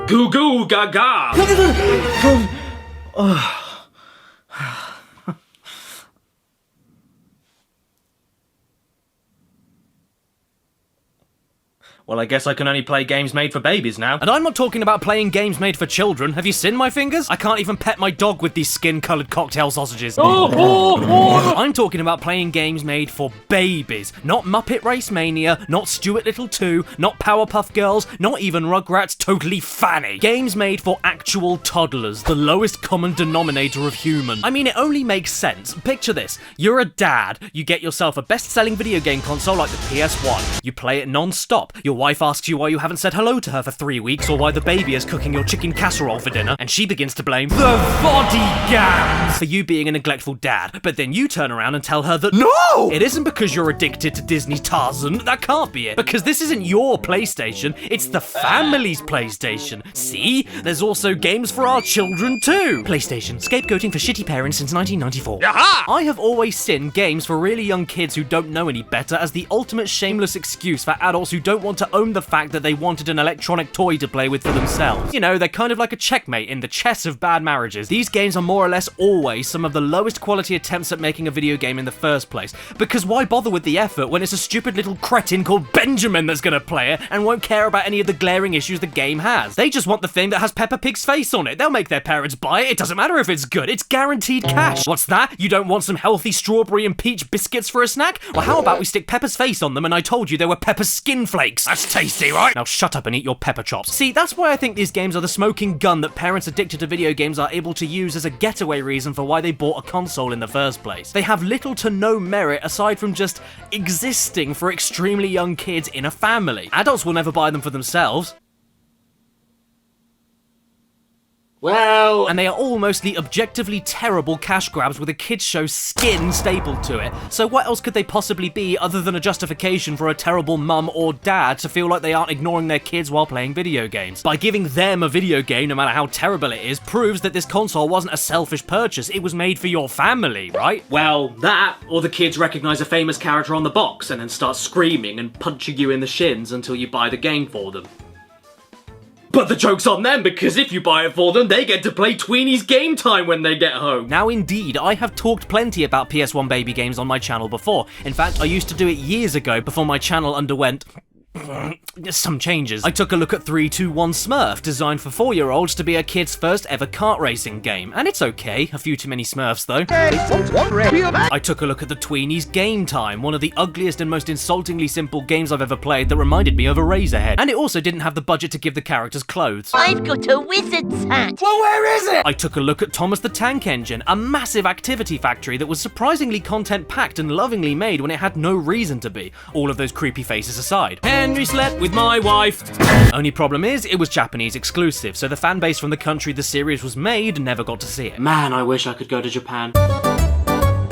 Goo goo gaga. Well, I guess I can only play games made for babies now. And I'm not talking about playing games made for children. Have you seen my fingers? I can't even pet my dog with these skin-coloured cocktail sausages. I'm talking about playing games made for babies. Not Muppet Race Mania, not Stuart Little 2, not Powerpuff Girls, not even Rugrats Totally Fanny. Games made for actual toddlers, the lowest common denominator of human. I mean, it only makes sense. Picture this. You're a dad. You get yourself a best-selling video game console like the PS1. You play it non-stop. Your wife asks you why you haven't said hello to her for 3 weeks or why the baby is cooking your chicken casserole for dinner, and she begins to blame the body gams for you being a neglectful dad. But then you turn around and tell her that no! It isn't because you're addicted to Disney Tarzan. That can't be it. Because this isn't your PlayStation, it's the family's PlayStation. See? There's also games for our children too. PlayStation, scapegoating for shitty parents since 1994. Aha! I have always seen games for really young kids who don't know any better as the ultimate shameless excuse for adults who don't want to own the fact that they wanted an electronic toy to play with for themselves. You know, they're kind of like a checkmate in the chess of bad marriages. These games are more or less always some of the lowest quality attempts at making a video game in the first place, because why bother with the effort when it's a stupid little cretin called Benjamin that's gonna play it and won't care about any of the glaring issues the game has. They just want the thing that has Peppa Pig's face on it. They'll make their parents buy it. It doesn't matter if it's good. It's guaranteed cash. What's that? You don't want some healthy strawberry and peach biscuits for a snack? Well, how about we stick Peppa's face on them and I told you they were Peppa's skin flakes? That's tasty, right? Now shut up and eat your pepper chops. See, that's why I think these games are the smoking gun that parents addicted to video games are able to use as a getaway reason for why they bought a console in the first place. They have little to no merit aside from just existing for extremely young kids in a family. Adults will never buy them for themselves. Well... And they are all mostly objectively terrible cash grabs with a kids show skin stapled to it. So what else could they possibly be other than a justification for a terrible mum or dad to feel like they aren't ignoring their kids while playing video games? By giving them a video game, no matter how terrible it is, proves that this console wasn't a selfish purchase, it was made for your family, right? Well, that, or the kids recognize a famous character on the box and then start screaming and punching you in the shins until you buy the game for them. But the joke's on them, because if you buy it for them, they get to play Tweenie's Game Time when they get home. Now indeed, I have talked plenty about PS1 baby games on my channel before. In fact, I used to do it years ago before my channel underwent some changes. I took a look at 321 Smurf, designed for 4-year-olds to be a kid's first ever kart racing game. And it's okay, a few too many Smurfs though. I took a look at the Tweenie's Game Time, one of the ugliest and most insultingly simple games I've ever played that reminded me of a Razorhead. And it also didn't have the budget to give the characters clothes. I've got a wizard's hat. Well, where is it? I took a look at Thomas the Tank Engine, a massive activity factory that was surprisingly content-packed and lovingly made when it had no reason to be. All of those creepy faces aside. Henry slept with my wife. Only problem is, it was Japanese exclusive, so the fan base from the country the series was made never got to see it. Man, I wish I could go to Japan.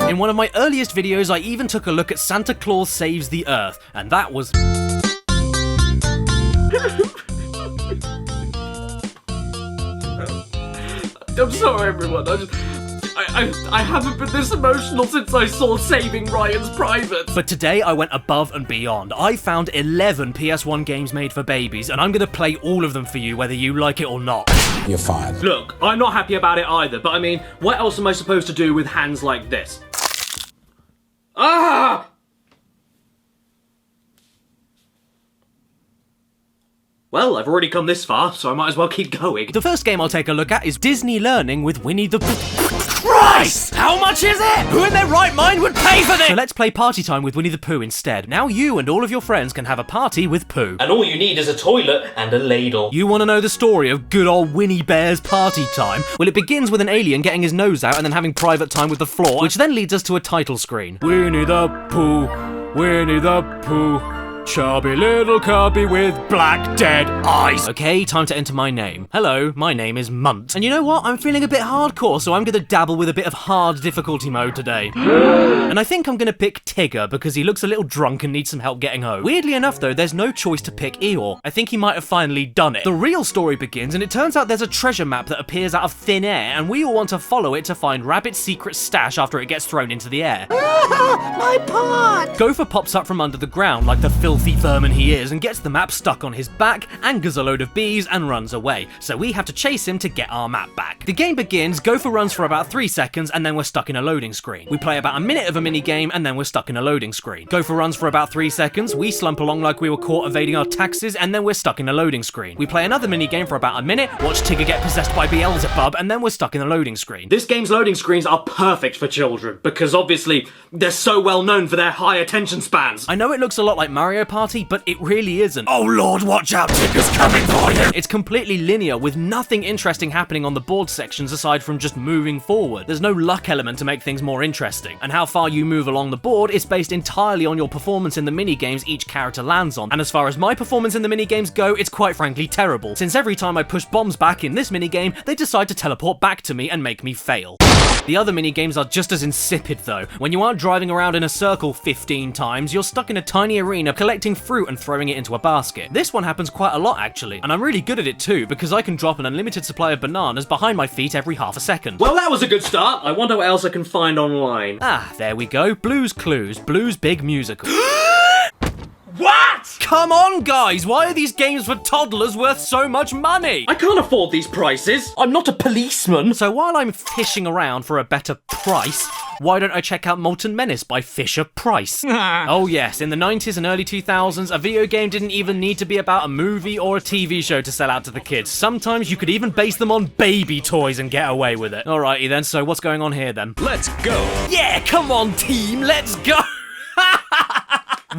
In one of my earliest videos, I even took a look at Santa Claus Saves the Earth, and that was... I'm sorry everyone, I haven't been this emotional since I saw Saving Ryan's Privates. But today I went above and beyond. I found 11 PS1 games made for babies, and I'm gonna play all of them for you whether you like it or not. You're fired. Look, I'm not happy about it either, but I mean, what else am I supposed to do with hands like this? Ah! Well, I've already come this far, so I might as well keep going. The first game I'll take a look at is Disney Learning with Winnie the Pooh. Christ! How much is it? Who in their right mind would pay for this? So let's play Party Time with Winnie the Pooh instead. Now you and all of your friends can have a party with Pooh. And all you need is a toilet and a ladle. You want to know the story of good old Winnie Bear's Party Time? Well, it begins with an alien getting his nose out and then having private time with the floor, which then leads us to a title screen. Winnie the Pooh, Winnie the Pooh. Chubby little cubby with black dead eyes. Okay, time to enter my name. Hello, my name is Munt. And you know what? I'm feeling a bit hardcore, so I'm gonna dabble with a bit of hard difficulty mode today. And I think I'm gonna pick Tigger because he looks a little drunk and needs some help getting home. Weirdly enough though, there's no choice to pick Eeyore. I think he might have finally done it. The real story begins and it turns out there's a treasure map that appears out of thin air and we all want to follow it to find Rabbit's secret stash after it gets thrown into the air. My pot! Gopher pops up from under the ground like the film filthy vermin he is, and gets the map stuck on his back, angers a load of bees, and runs away. So we have to chase him to get our map back. The game begins, go for runs for about 3 seconds, and then we're stuck in a loading screen. We play about a minute of a mini game, and then we're stuck in a loading screen. Go for runs for about 3 seconds, we slump along like we were caught evading our taxes, and then we're stuck in a loading screen. We play another mini game for about a minute, watch Tigger get possessed by Beelzebub, and then we're stuck in a loading screen. This game's loading screens are perfect for children, because obviously they're so well known for their high attention spans. I know it looks a lot like Mario Party, but it really isn't. Oh lord, watch out, Tigger's coming for you! It's completely linear, with nothing interesting happening on the board sections aside from just moving forward. There's no luck element to make things more interesting, and how far you move along the board is based entirely on your performance in the minigames each character lands on. And as far as my performance in the minigames go, it's quite frankly terrible, since every time I push bombs back in this minigame, they decide to teleport back to me and make me fail. The other minigames are just as insipid though. When you aren't driving around in a circle 15 times, you're stuck in a tiny arena collecting fruit and throwing it into a basket. This one happens quite a lot actually, and I'm really good at it too, because I can drop an unlimited supply of bananas behind my feet every half a second. Well, that was a good start. I wonder what else I can find online. Ah, there we go. Blue's Clues, Blue's Big Musical. What? Come on, guys! Why are these games for toddlers worth so much money? I can't afford these prices. I'm not a policeman. So while I'm fishing around for a better price, why don't I check out Molten Menace by Fisher-Price? Oh yes, in the 90s and early 2000s, a video game didn't even need to be about a movie or a TV show to sell out to the kids. Sometimes you could even base them on baby toys and get away with it. Alrighty then, so what's going on here then? Let's go! Yeah, come on team, let's go!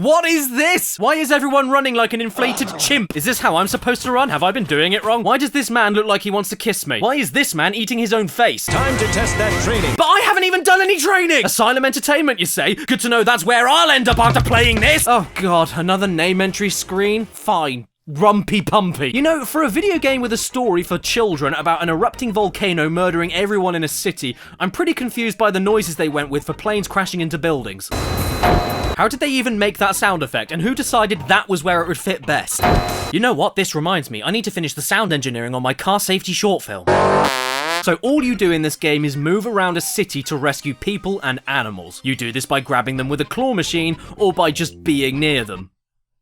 What is this? Why is everyone running like an inflated chimp? Is this how I'm supposed to run? Have I been doing it wrong? Why does this man look like he wants to kiss me? Why is this man eating his own face? Time to test that training. But I haven't even done any training! Asylum Entertainment, you say? Good to know that's where I'll end up after playing this! Oh god, another name entry screen? Fine. Rumpy Pumpy. You know, for a video game with a story for children about an erupting volcano murdering everyone in a city, I'm pretty confused by the noises they went with for planes crashing into buildings. How did they even make that sound effect, and who decided that was where it would fit best? You know what, this reminds me, I need to finish the sound engineering on my car safety short film. So all you do in this game is move around a city to rescue people and animals. You do this by grabbing them with a claw machine, or by just being near them.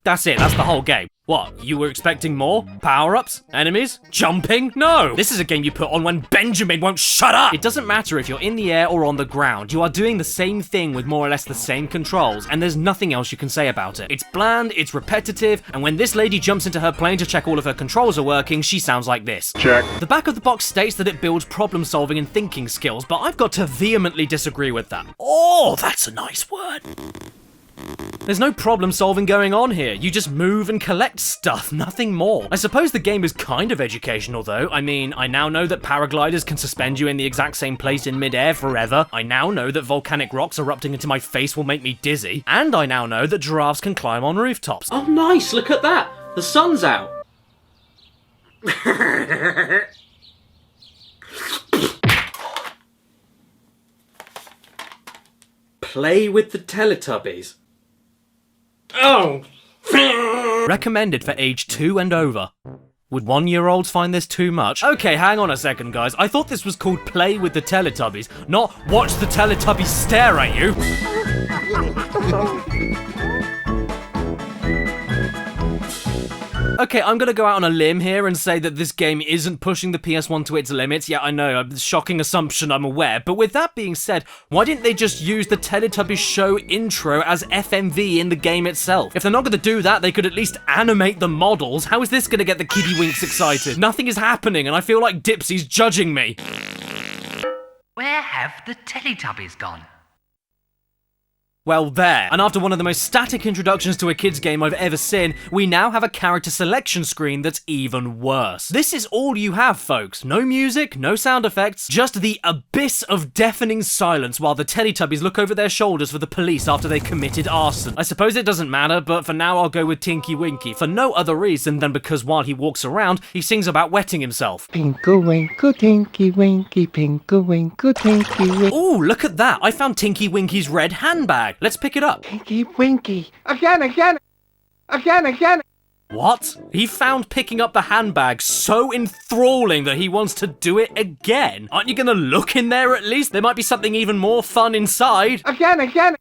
That's it, that's the whole game. What, you were expecting more? Power-ups? Enemies? Jumping? No! This is a game you put on when Benjamin won't shut up! It doesn't matter if you're in the air or on the ground, you are doing the same thing with more or less the same controls, and there's nothing else you can say about it. It's bland, it's repetitive, and when this lady jumps into her plane to check all of her controls are working, she sounds like this. Check. The back of the box states that it builds problem-solving and thinking skills, but I've got to vehemently disagree with that. Oh, that's a nice word. There's no problem solving going on here, you just move and collect stuff, nothing more. I suppose the game is kind of educational though. I mean, I now know that paragliders can suspend you in the exact same place in mid-air forever. I now know that volcanic rocks erupting into my face will make me dizzy. And I now know that giraffes can climb on rooftops. Oh nice, look at that. The sun's out. Play with the Teletubbies. Oh! Recommended for age 2 and over. Would 1-year-olds find this too much? Okay, hang on a second, guys. I thought this was called Play with the Teletubbies, not Watch the Teletubbies Stare at You. Okay, I'm gonna go out on a limb here and say that this game isn't pushing the PS1 to its limits. Yeah, I know, a shocking assumption, I'm aware. But with that being said, why didn't they just use the Teletubbies show intro as FMV in the game itself? If they're not gonna do that, they could at least animate the models. How is this gonna get the kiddie winks excited? Nothing is happening, and I feel like Dipsy's judging me. Where have the Teletubbies gone? Well, there. And after one of the most static introductions to a kids game I've ever seen, we now have a character selection screen that's even worse. This is all you have, folks. No music, no sound effects, just the abyss of deafening silence while the Teletubbies look over their shoulders for the police after they committed arson. I suppose it doesn't matter, but for now I'll go with Tinky Winky, for no other reason than because while he walks around, he sings about wetting himself. Pinkle winkle, tinky winky, pinkle winkle, tinky winky. Ooh, look at that! I found Tinky Winky's red handbag. Let's pick it up. Tinky winky. Again. What? He found picking up the handbag so enthralling that he wants to do it again. Aren't you gonna look in there at least? There might be something even more fun inside. Again.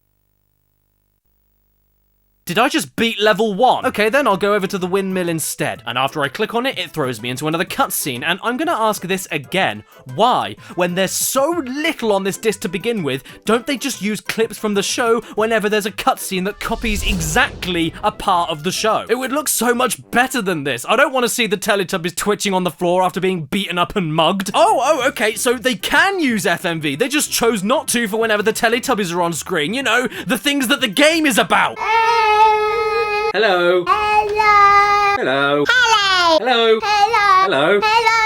Did I just beat level 1? Okay, then I'll go over to the windmill instead. And after I click on it, it throws me into another cutscene. And I'm gonna ask this again. Why, when there's so little on this disc to begin with, don't they just use clips from the show whenever there's a cutscene that copies exactly a part of the show? It would look so much better than this. I don't want to see the Teletubbies twitching on the floor after being beaten up and mugged. Oh, okay, so they can use FMV. They just chose not to for whenever the Teletubbies are on screen. You know, the things that the game is about. Hello. Hello. Hello. Hello. Hello. Hello. Hello.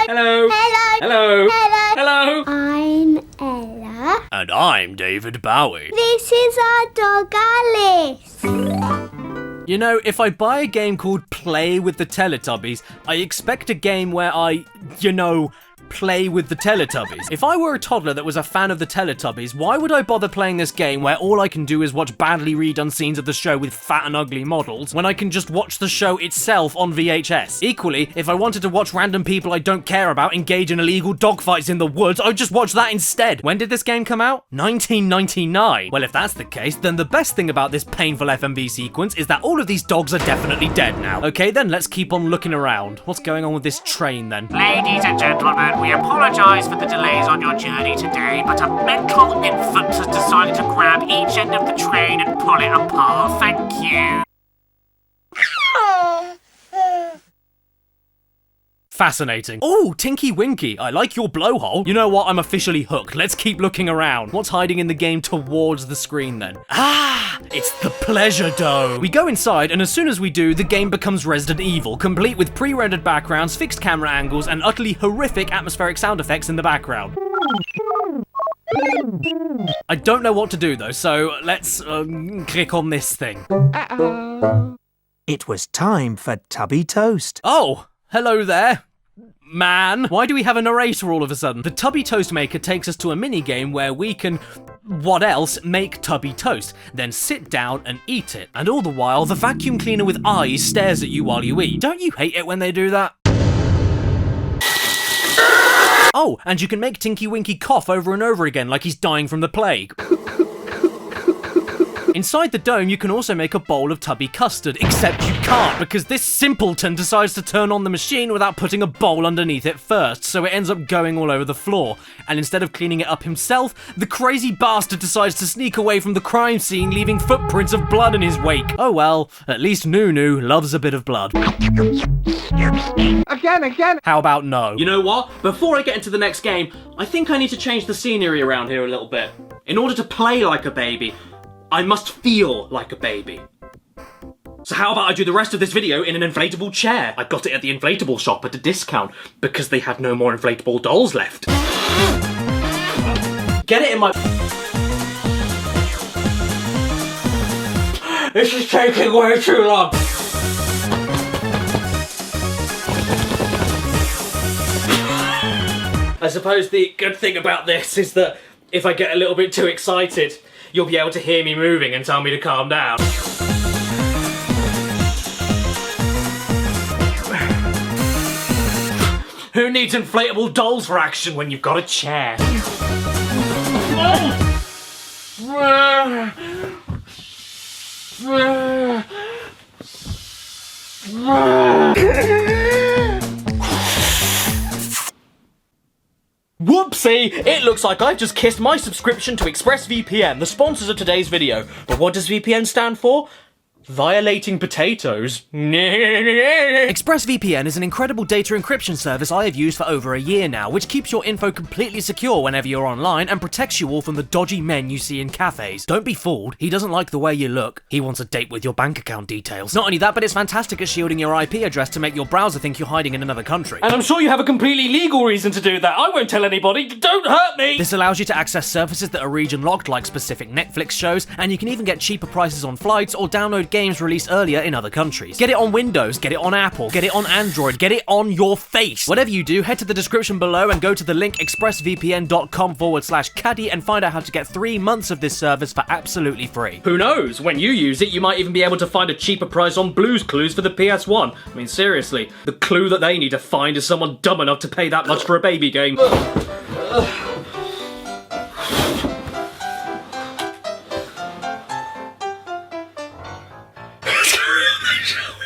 Hello. Hello. Hello. Hello. I'm Ella. And I'm David Bowie. This is our dog Alice. You know, if I buy a game called Play with the Teletubbies, I expect a game where I, play with the Teletubbies. If I were a toddler that was a fan of the Teletubbies, why would I bother playing this game where all I can do is watch badly redone scenes of the show with fat and ugly models, when I can just watch the show itself on VHS? Equally, if I wanted to watch random people I don't care about engage in illegal dogfights in the woods, I'd just watch that instead. When did this game come out? 1999. Well, if that's the case, then the best thing about this painful FMV sequence is that all of these dogs are definitely dead now. Okay, then let's keep on looking around. What's going on with this train then? Ladies and gentlemen, we apologise for the delays on your journey today, but a mental infant has decided to grab each end of the train and pull it apart. Thank you. Fascinating. Oh, Tinky Winky, I like your blowhole. You know what, I'm officially hooked. Let's keep looking around. What's hiding in the game towards the screen then? Ah, it's the pleasure dome. We go inside, and as soon as we do, the game becomes Resident Evil, complete with pre-rendered backgrounds, fixed camera angles, and utterly horrific atmospheric sound effects in the background. I don't know what to do though, so let's click on this thing. It was time for Tubby Toast. Oh, hello there. Man, why do we have a narrator all of a sudden? The Tubby Toast Maker takes us to a mini-game where we can, what else, make Tubby Toast, then sit down and eat it. And all the while, the vacuum cleaner with eyes stares at you while you eat. Don't you hate it when they do that? Oh, and you can make Tinky Winky cough over and over again like he's dying from the plague. Inside the dome, you can also make a bowl of tubby custard, except you can't, because this simpleton decides to turn on the machine without putting a bowl underneath it first, so it ends up going all over the floor. And instead of cleaning it up himself, the crazy bastard decides to sneak away from the crime scene, leaving footprints of blood in his wake. Oh well, at least Nunu loves a bit of blood. Again. How about no? You know what? Before I get into the next game, I think I need to change the scenery around here a little bit. In order to play like a baby, I must feel like a baby. So how about I do the rest of this video in an inflatable chair? I got it at the inflatable shop at a discount because they had no more inflatable dolls left. Get it in my... This is taking way too long. I suppose the good thing about this is that if I get a little bit too excited, you'll be able to hear me moving and tell me to calm down. Who needs inflatable dolls for action when you've got a chair? Whoopsie! It looks like I've just kissed my subscription to ExpressVPN, the sponsors of today's video. But what does VPN stand for? Violating potatoes. ExpressVPN is an incredible data encryption service I have used for over a year now, which keeps your info completely secure whenever you're online and protects you all from the dodgy men you see in cafes. Don't be fooled, he doesn't like the way you look. He wants a date with your bank account details. Not only that, but it's fantastic at shielding your IP address to make your browser think you're hiding in another country. And I'm sure you have a completely legal reason to do that. I won't tell anybody. Don't hurt me! This allows you to access services that are region locked, like specific Netflix shows, and you can even get cheaper prices on flights or download games released earlier in other countries. Get it on Windows, get it on Apple, get it on Android, get it on your face. Whatever you do, head to the description below and go to the link expressvpn.com/caddy and find out how to get 3 months of this service for absolutely free. Who knows? When you use it, you might even be able to find a cheaper price on Blue's Clues for the PS1. I mean, seriously, the clue that they need to find is someone dumb enough to pay that much for a baby game.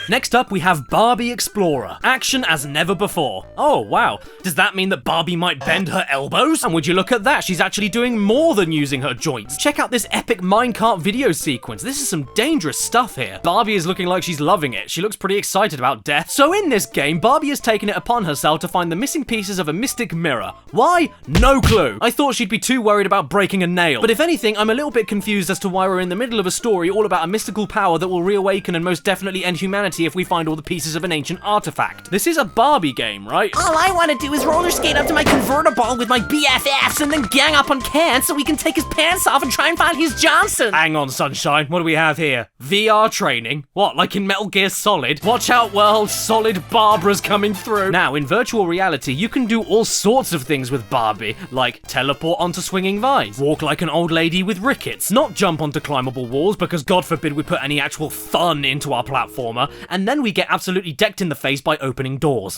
Next up, we have Barbie Explorer. Action as never before. Oh, wow. Does that mean that Barbie might bend her elbows? And would you look at that, she's actually doing more than using her joints. Check out this epic minecart video sequence. This is some dangerous stuff here. Barbie is looking like she's loving it. She looks pretty excited about death. So in this game, Barbie has taken it upon herself to find the missing pieces of a mystic mirror. Why? No clue. I thought she'd be too worried about breaking a nail. But if anything, I'm a little bit confused as to why we're in the middle of a story all about a mystical power that will reawaken and most definitely end humanity if we find all the pieces of an ancient artifact. This is a Barbie game, right? All I want to do is roller skate up to my convertible with my BFFs and then gang up on Ken so we can take his pants off and try and find his Johnson. Hang on, Sunshine. What do we have here? VR training? What, like in Metal Gear Solid? Watch out, world. Solid Barbara's coming through. Now, in virtual reality, you can do all sorts of things with Barbie, like teleport onto swinging vines, walk like an old lady with rickets, not jump onto climbable walls because God forbid we put any actual fun into our platformer, and then we get absolutely decked in the face by opening doors.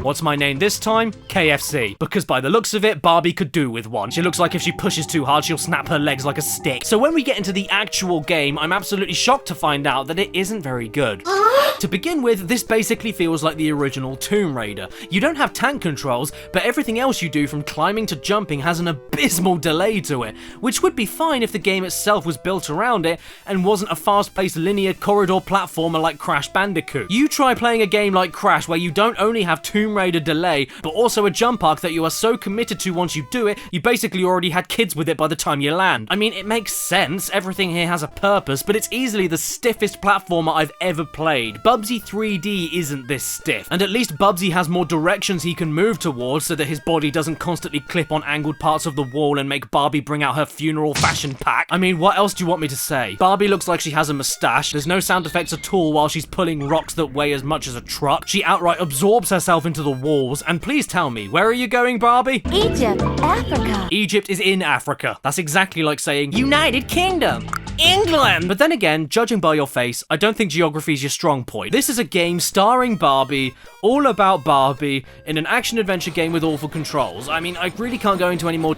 What's my name this time? KFC. Because by the looks of it, Barbie could do with one. She looks like if she pushes too hard, she'll snap her legs like a stick. So when we get into the actual game, I'm absolutely shocked to find out that it isn't very good. To begin with, this basically feels like the original Tomb Raider. You don't have tank controls, but everything else you do from climbing to jumping has an abysmal delay to it, which would be fine if the game itself was built around it and wasn't a fast-paced linear corridor platformer like Crash Bandicoot. You try playing a game like Crash where you don't only have Tomb Raider delay, but also a jump arc that you are so committed to once you do it, you basically already had kids with it by the time you land. I mean, it makes sense, everything here has a purpose, but it's easily the stiffest platformer I've ever played. Bubsy 3D isn't this stiff, and at least Bubsy has more directions he can move towards so that his body doesn't constantly clip on angled parts of the wall and make Barbie bring out her funeral fashion pack. I mean, what else do you want me to say? Barbie looks like she has a mustache, there's no sound effects at all while she's pulling rocks that weigh as much as a truck, she outright absorbs herself into the walls, and please tell me, where are you going, Barbie? Egypt, Africa. Egypt is in Africa. That's exactly like saying United Kingdom. England! But then again, judging by your face, I don't think geography's your strong point. This is a game starring Barbie, all about Barbie, in an action-adventure game with awful controls. I mean, I really can't go into any more...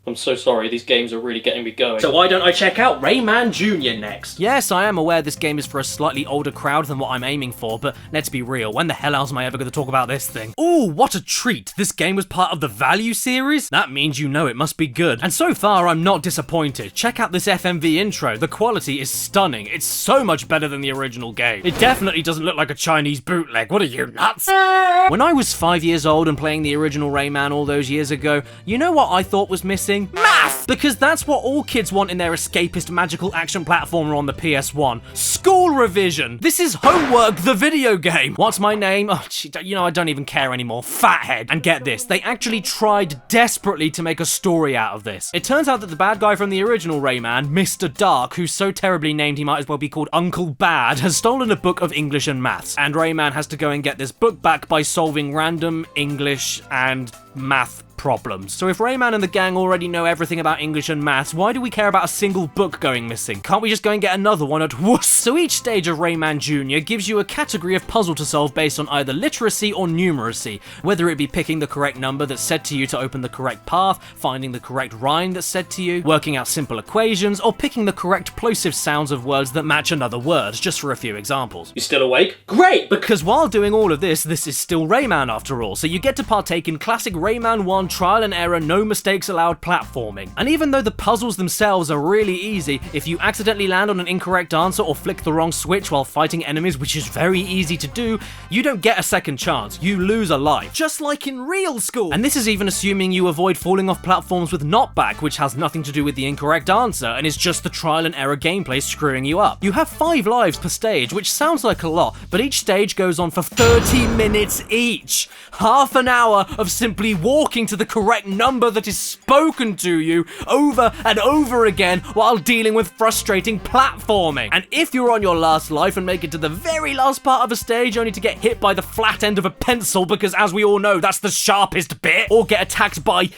I'm so sorry, these games are really getting me going. So why don't I check out Rayman Junior next? Yes, I am aware this game is for a slightly older crowd than what I'm aiming for, but let's be real, when the hell else am I ever going to talk about this thing? Ooh, what a treat! This game was part of the Value series? That means you know it must be good. And so far, I'm not disappointed. Check out this FMV intro. The quality is stunning. It's so much better than the original game. It definitely doesn't look like a Chinese bootleg. What are you, nuts? When I was 5 years old and playing the original Rayman all those years ago, you know what I thought was missing? Math! Because that's what all kids want in their escapist magical action platformer on the PS1. School revision! This is Homework, the video game! What's my name? Oh, you know, I don't even care anymore. Fathead. And get this, they actually tried desperately to make a story out of this. It turns out that the bad guy from the original Rayman, Mr. Dark, who's so terribly named he might as well be called Uncle Bad, has stolen a book of English and maths. And Rayman has to go and get this book back by solving random English and math problems. So if Rayman and the gang already know everything about English and maths, why do we care about a single book going missing? Can't we just go and get another one at wuss? So each stage of Rayman Junior gives you a category of puzzle to solve based on either literacy or numeracy, whether it be picking the correct number that's said to you to open the correct path, finding the correct rhyme that's said to you, working out simple equations, or picking the correct plosive sounds of words that match another word, just for a few examples. You still awake? Great! Because while doing all of this is still Rayman after all, so you get to partake in classic Rayman 1 trial and error, no mistakes allowed platforming. And even though the puzzles themselves are really easy, if you accidentally land on an incorrect answer or flick the wrong switch while fighting enemies, which is very easy to do, you don't get a second chance. You lose a life. Just like in real school. And this is even assuming you avoid falling off platforms with knockback, which has nothing to do with the incorrect answer, and is just the trial and error gameplay screwing you up. You have 5 lives per stage, which sounds like a lot, but each stage goes on for 30 minutes each. Half an hour of simply walking to the correct number that is spoken to you over and over again while dealing with frustrating platforming. And if you're on your last life and make it to the very last part of a stage only to get hit by the flat end of a pencil, because as we all know that's the sharpest bit, or get attacked by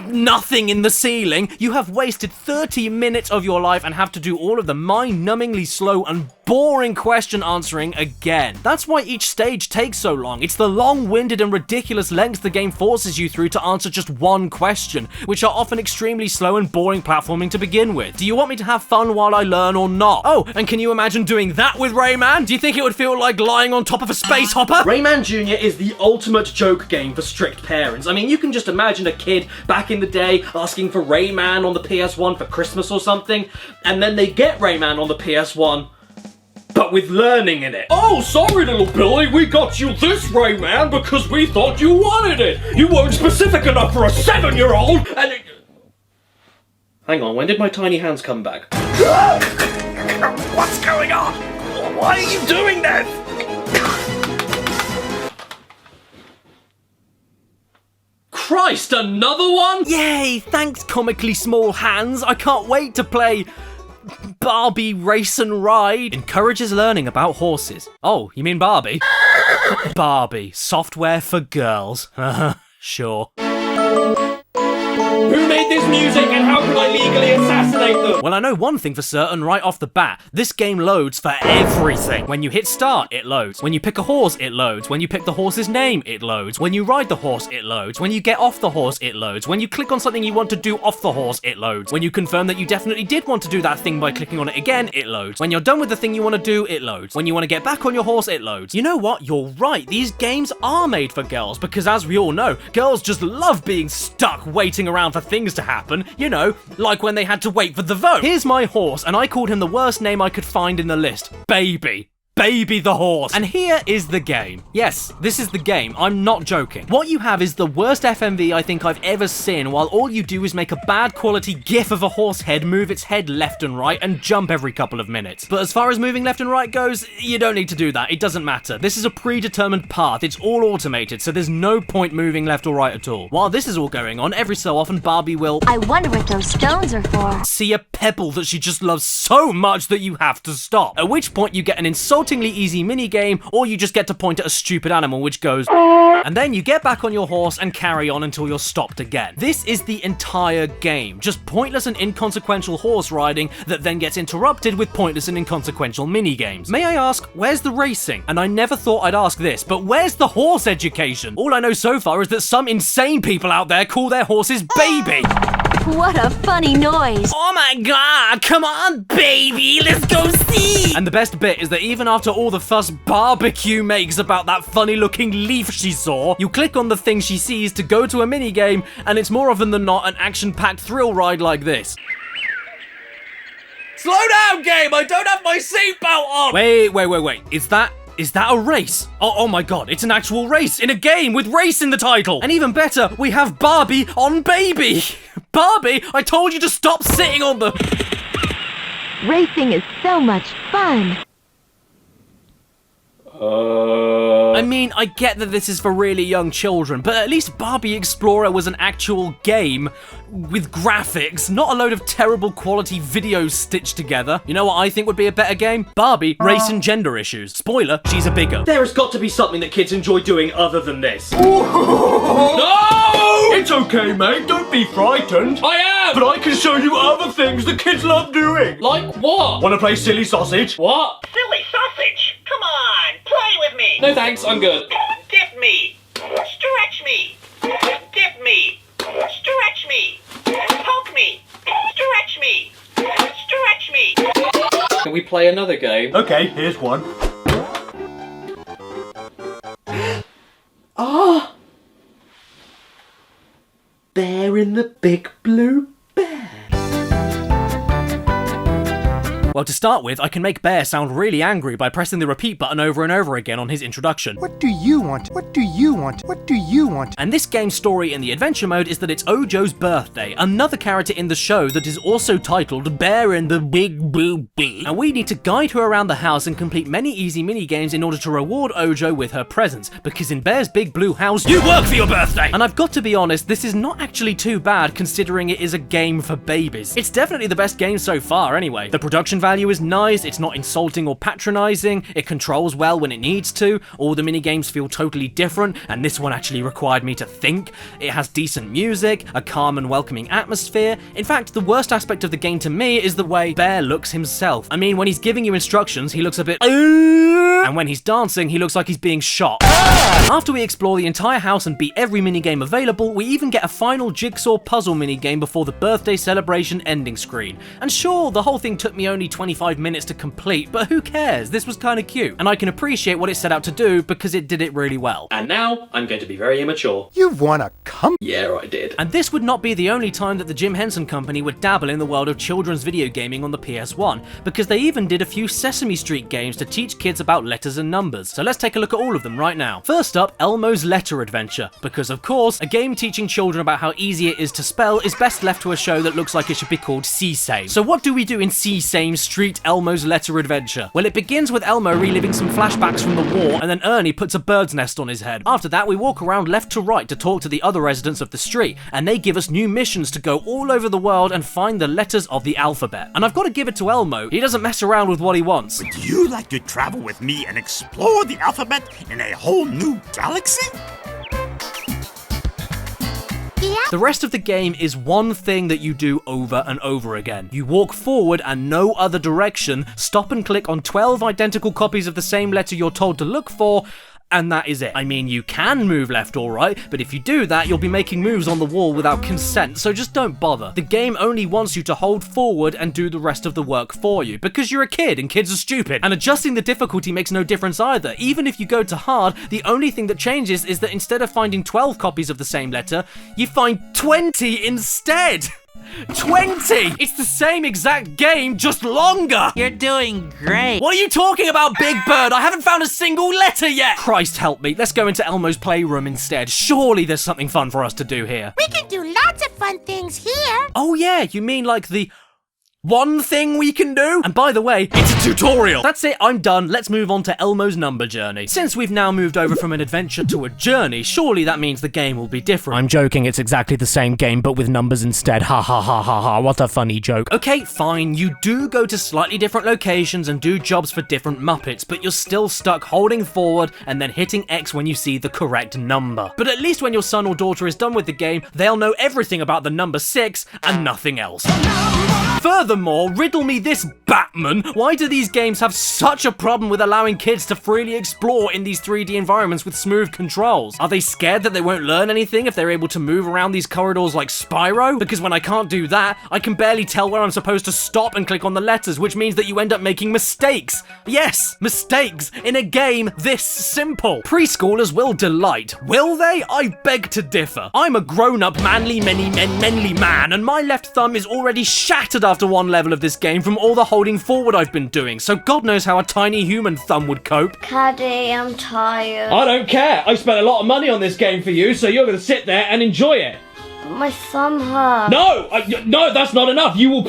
nothing in the ceiling, you have wasted 30 minutes of your life and have to do all of the mind-numbingly slow and boring question answering again. That's why each stage takes so long. It's the long-winded and ridiculous lengths the game forces you through to answer just one question, which are often extremely slow and boring platforming to begin with. Do you want me to have fun while I learn or not? Oh, and can you imagine doing that with Rayman? Do you think it would feel like lying on top of a space hopper? Rayman Junior is the ultimate joke game for strict parents. I mean, you can just imagine a kid back in the day asking for Rayman on the PS1 for Christmas or something, and then they get Rayman on the PS1, but with learning in it. Oh, sorry little Billy, we got you this Rayman because we thought you wanted it. You weren't specific enough for a 7-year-old, and it... Hang on, when did my tiny hands come back? What's going on? Why are you doing this? Christ, another one? Yay, thanks comically small hands. I can't wait to play Barbie Race and Ride. Encourages learning about horses. Oh, you mean Barbie? Barbie, software for girls. Sure. Who made this music and how can I legally assassinate them? Well, I know one thing for certain right off the bat. This game loads for everything. When you hit start, it loads. When you pick a horse, it loads. When you pick the horse's name, it loads. When you ride the horse, it loads. When you get off the horse, it loads. When you click on something you want to do off the horse, it loads. When you confirm that you definitely did want to do that thing by clicking on it again, it loads. When you're done with the thing you want to do, it loads. When you want to get back on your horse, it loads. You know what? You're right. These games are made for girls because, as we all know, girls just love being stuck waiting around for things to happen. You know, like when they had to wait for the vote. Here's my horse, and I called him the worst name I could find in the list. Baby. Baby the horse. And here is the game. Yes, this is the game. I'm not joking. What you have is the worst FMV I think I've ever seen, while all you do is make a bad quality gif of a horse head move its head left and right and jump every couple of minutes. But as far as moving left and right goes, you don't need to do that. It doesn't matter. This is a predetermined path. It's all automated, so there's no point moving left or right at all. While this is all going on, every so often Barbie will... I wonder what those stones are for. ...see a pebble that she just loves so much that you have to stop. At which point you get an insultingly easy mini-game, or you just get to point at a stupid animal which goes... And then you get back on your horse and carry on until you're stopped again. This is the entire game. Just pointless and inconsequential horse riding that then gets interrupted with pointless and inconsequential mini-games. May I ask, where's the racing? And I never thought I'd ask this, but where's the horse education? All I know so far is that some insane people out there call their horses baby. What a funny noise. Oh my god, come on, baby, let's go see! And the best bit is that even after all the fuss Barbecue makes about that funny-looking leaf she saw, you click on the thing she sees to go to a minigame, and it's more often than not an action-packed thrill ride like this. Slow down, game! I don't have my seatbelt on! Wait. Is that a race? Oh my god, it's an actual race in a game with race in the title! And even better, we have Barbie on Baby! Barbie, I told you to stop sitting on the... Racing is so much fun. I mean, I get that this is for really young children, but at least Barbie Explorer was an actual game with graphics, not a load of terrible quality videos stitched together. You know what I think would be a better game? Barbie Race and Gender Issues. Spoiler, she's a bigger. There has got to be something that kids enjoy doing other than this. No! It's okay, mate. Don't be frightened. I am! But I can show you other things that kids love doing. Like what? Want to play silly sausage? What? Silly sausage? Come on, play with me. No thanks, I'm good. Dip me. Stretch me. Dip me. Stretch me. Poke me. Stretch me. Stretch me. Can we play another game? Okay, here's one. Ah! Bear in the Big Blue Bear. Well, to start with, I can make Bear sound really angry by pressing the repeat button over and over again on his introduction. What do you want? What do you want? What do you want? And this game's story in the adventure mode is that it's Ojo's birthday, another character in the show that is also titled Bear in the Big Blue Bear. And we need to guide her around the house and complete many easy mini-games in order to reward Ojo with her presents, because in Bear's Big Blue House, you work for your birthday! And I've got to be honest, this is not actually too bad considering it is a game for babies. It's definitely the best game so far anyway. The production value is nice, it's not insulting or patronizing, it controls well when it needs to, all the minigames feel totally different, and this one actually required me to think. It has decent music, a calm and welcoming atmosphere. In fact, the worst aspect of the game to me is the way Bear looks himself. I mean, when he's giving you instructions, he looks a bit and when he's dancing, he looks like he's being shot. After we explore the entire house and beat every minigame available, we even get a final jigsaw puzzle minigame before the birthday celebration ending screen. And sure, the whole thing took me only 25 minutes to complete, but who cares? This was kinda cute, and I can appreciate what it set out to do because it did it really well. And now, I'm going to be very immature. You've won a Yeah, I did. And this would not be the only time that the Jim Henson Company would dabble in the world of children's video gaming on the PS1, because they even did a few Sesame Street games to teach kids about letters and numbers. So let's take a look at all of them right now. First up, Elmo's Letter Adventure, because of course, a game teaching children about how easy it is to spell is best left to a show that looks like it should be called Sesame. So what do we do in Sesame Street Elmo's Letter Adventure? Well, it begins with Elmo reliving some flashbacks from the war, and then Ernie puts a bird's nest on his head. After that, we walk around left to right to talk to the other residents of the street, and they give us new missions to go all over the world and find the letters of the alphabet. And I've got to give it to Elmo, he doesn't mess around with what he wants. Would you like to travel with me and explore the alphabet in a whole new galaxy? The rest of the game is one thing that you do over and over again. You walk forward and no other direction, stop and click on 12 identical copies of the same letter you're told to look for, and that is it. I mean, you can move left or right, but if you do that, you'll be making moves on the wall without consent, so just don't bother. The game only wants you to hold forward and do the rest of the work for you, because you're a kid and kids are stupid. And adjusting the difficulty makes no difference either. Even if you go to hard, the only thing that changes is that instead of finding 12 copies of the same letter, you find 20 instead! 20! It's the same exact game, just longer! You're doing great. What are you talking about, Big Bird? I haven't found a single letter yet! Christ help me, let's go into Elmo's playroom instead. Surely there's something fun for us to do here. We can do lots of fun things here. Oh yeah, you mean like the one thing we can do? And by the way, it's a tutorial! That's it, I'm done. Let's move on to Elmo's number journey. Since we've now moved over from an adventure to a journey, surely that means the game will be different. I'm joking, it's exactly the same game, but with numbers instead. Ha ha ha ha ha, what a funny joke. Okay, fine, you do go to slightly different locations and do jobs for different Muppets, but you're still stuck holding forward and then hitting X when you see the correct number. But at least when your son or daughter is done with the game, they'll know everything about the number 6 and nothing else. Furthermore, riddle me this, Batman, why do these games have such a problem with allowing kids to freely explore in these 3D environments with smooth controls? Are they scared that they won't learn anything if they're able to move around these corridors like Spyro? Because when I can't do that, I can barely tell where I'm supposed to stop and click on the letters, which means that you end up making mistakes. Yes, mistakes in a game this simple. Preschoolers will delight. Will they? I beg to differ. I'm a grown-up, manly man, and my left thumb is already shattered after one level of this game from all the holding forward I've been doing, so God knows how a tiny human thumb would cope. Caddy, I'm tired. I don't care. I spent a lot of money on this game for you, so you're going to sit there and enjoy it. My thumb hurts. No, no, that's not enough. You will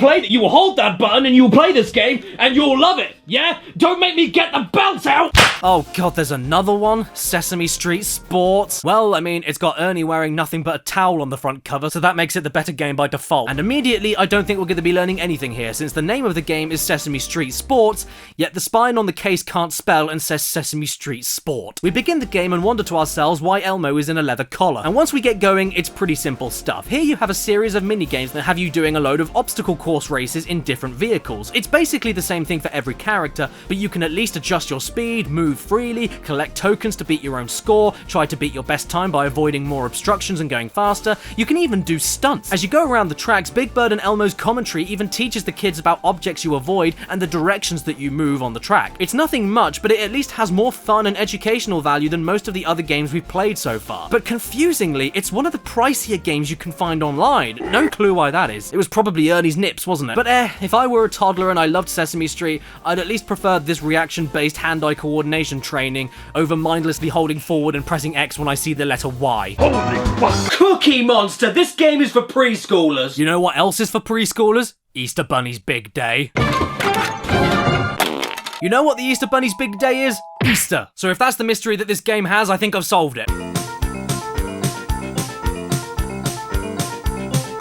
hold that button and you will play this game and you'll love it. Yeah? Don't make me get the belts out. Oh God, there's another one? Sesame Street Sports? Well, I mean, it's got Ernie wearing nothing but a towel on the front cover, so that makes it the better game by default. And immediately, I don't think we're going to be learning anything here, since the name of the game is Sesame Street Sports, yet the spine on the case can't spell and says Sesame Street Sport. We begin the game and wonder to ourselves why Elmo is in a leather collar. And once we get going, it's pretty simple stuff. Here you have a series of mini-games that have you doing a load of obstacle course races in different vehicles. It's basically the same thing for every character, but you can at least adjust your speed, move freely, collect tokens to beat your own score, try to beat your best time by avoiding more obstructions and going faster. You can even do stunts. As you go around the tracks, Big Bird and Elmo's commentary even teaches the kids about objects you avoid and the directions that you move on the track. It's nothing much, but it at least has more fun and educational value than most of the other games we've played so far. But confusingly, it's one of the pricier games you can find online. No clue why that is. It was probably Ernie's nips, wasn't it? But if I were a toddler and I loved Sesame Street, I'd at least prefer this reaction-based hand-eye coordination training over mindlessly holding forward and pressing X when I see the letter Y. Holy fuck! Cookie Monster! This game is for preschoolers! You know what else is for preschoolers? Easter Bunny's Big Day. You know what the Easter Bunny's Big Day is? Easter. So if that's the mystery that this game has, I think I've solved it.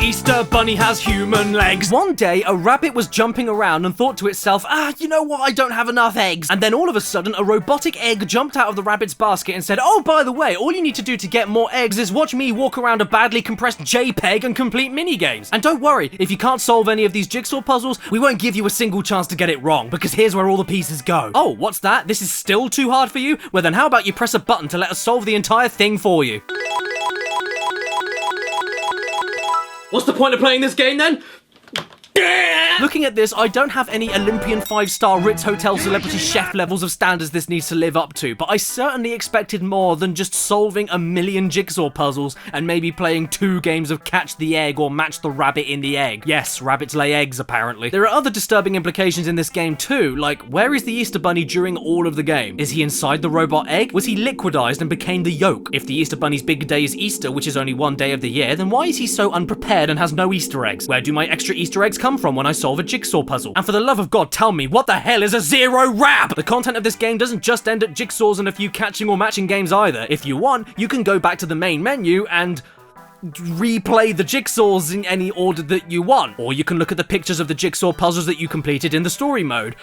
Easter Bunny has human legs. One day, a rabbit was jumping around and thought to itself, you know what, I don't have enough eggs. And then all of a sudden, a robotic egg jumped out of the rabbit's basket and said, oh, by the way, all you need to do to get more eggs is watch me walk around a badly compressed JPEG and complete minigames. And don't worry, if you can't solve any of these jigsaw puzzles, we won't give you a single chance to get it wrong, because here's where all the pieces go. Oh, what's that? This is still too hard for you? Well then, how about you press a button to let us solve the entire thing for you? What's the point of playing this game then? Looking at this, I don't have any Olympian 5-star Ritz Hotel celebrity chef levels of standards this needs to live up to, but I certainly expected more than just solving a million jigsaw puzzles and maybe playing 2 games of catch the egg or match the rabbit in the egg. Yes, rabbits lay eggs apparently. There are other disturbing implications in this game too, like where is the Easter Bunny during all of the game? Is he inside the robot egg? Was he liquidized and became the yolk? If the Easter Bunny's big day is Easter, which is only one day of the year, then why is he so unprepared and has no Easter eggs? Where do my extra Easter eggs come from when I solve a jigsaw puzzle? And for the love of God, tell me, what the hell is a zero rab? The content of this game doesn't just end at jigsaws and a few catching or matching games either. If you want, you can go back to the main menu and replay the jigsaws in any order that you want. Or you can look at the pictures of the jigsaw puzzles that you completed in the story mode,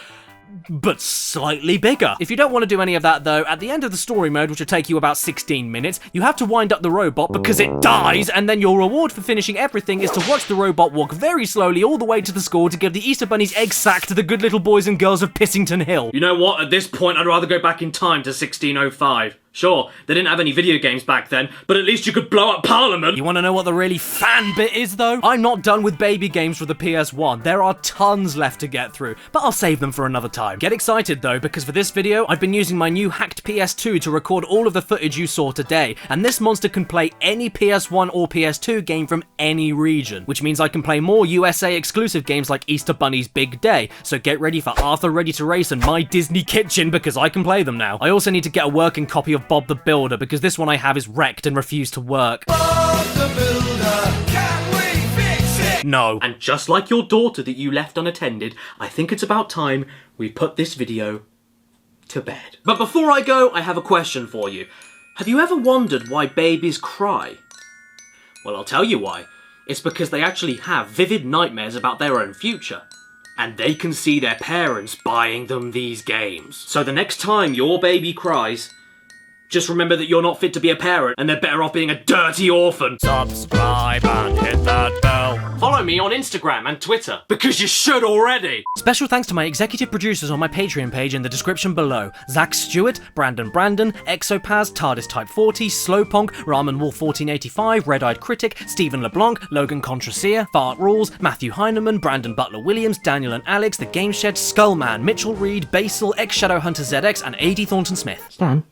but slightly bigger. If you don't want to do any of that though, at the end of the story mode, which will take you about 16 minutes, you have to wind up the robot because it dies, and then your reward for finishing everything is to watch the robot walk very slowly all the way to the school to give the Easter Bunny's egg sack to the good little boys and girls of Pissington Hill. You know what? At this point, I'd rather go back in time to 1605. Sure, they didn't have any video games back then, but at least you could blow up Parliament. You want to know what the really fan bit is, though? I'm not done with baby games for the PS1. There are tons left to get through, but I'll save them for another time. Get excited, though, because for this video, I've been using my new hacked PS2 to record all of the footage you saw today, and this monster can play any PS1 or PS2 game from any region, which means I can play more USA exclusive games like Easter Bunny's Big Day, so get ready for Arthur Ready to Race and My Disney Kitchen, because I can play them now. I also need to get a working copy of Bob the Builder, because this one I have is wrecked and refused to work. Bob the Builder, can we fix it? No. And just like your daughter that you left unattended, I think it's about time we put this video to bed. But before I go, I have a question for you. Have you ever wondered why babies cry? Well, I'll tell you why. It's because they actually have vivid nightmares about their own future. And they can see their parents buying them these games. So the next time your baby cries, just remember that you're not fit to be a parent, and they're better off being a dirty orphan. Subscribe and hit that bell. Follow me on Instagram and Twitter, because you should already. Special thanks to my executive producers on my Patreon page in the description below. Zach Stewart, Brandon, Exopaz, TARDIS Type 40, Slowponk, Ramen Wolf 1485, Red Eyed Critic, Stephen LeBlanc, Logan Contracia, Fart Rules, Matthew Heineman, Brandon Butler Williams, Daniel and Alex, The Game Shed, Skullman, Mitchell Reed, Basil, Shadowhunter ZX, and AD Thornton Smith. Stan?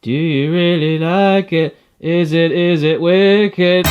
Do you really like it? Is it wicked?